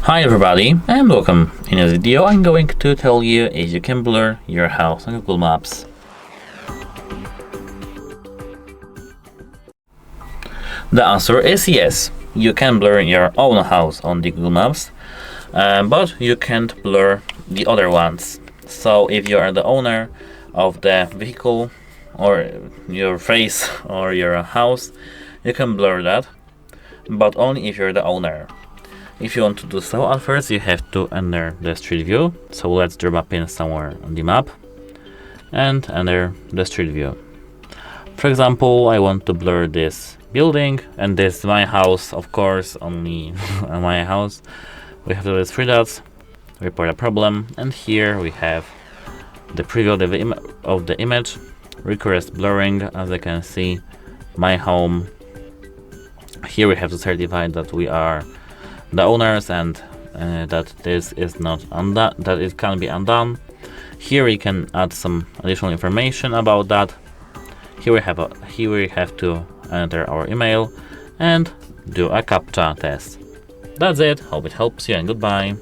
Hi everybody and welcome. In this video I'm going to tell you if you can blur your house on Google Maps. The answer is yes. You can blur your own house on the Google Maps, but you can't blur the other ones. So if you are the owner of the vehicle or your face or your house, you can blur that, but only if you're the owner. If you want to do so, at first you have to enter the street view. So let's draw a pin somewhere on the map and enter the street view. For example, I want to blur this building, and this is my house, of course, only my house. We have those three dots, report a problem, and here we have the preview of the image, request blurring. As you can see, my home. Here we have to certify that we are the owners and that this is not undone, that it can be undone. Here we can add some additional information about that. Here we have to enter our email and do a CAPTCHA test. That's it. Hope it helps you and goodbye.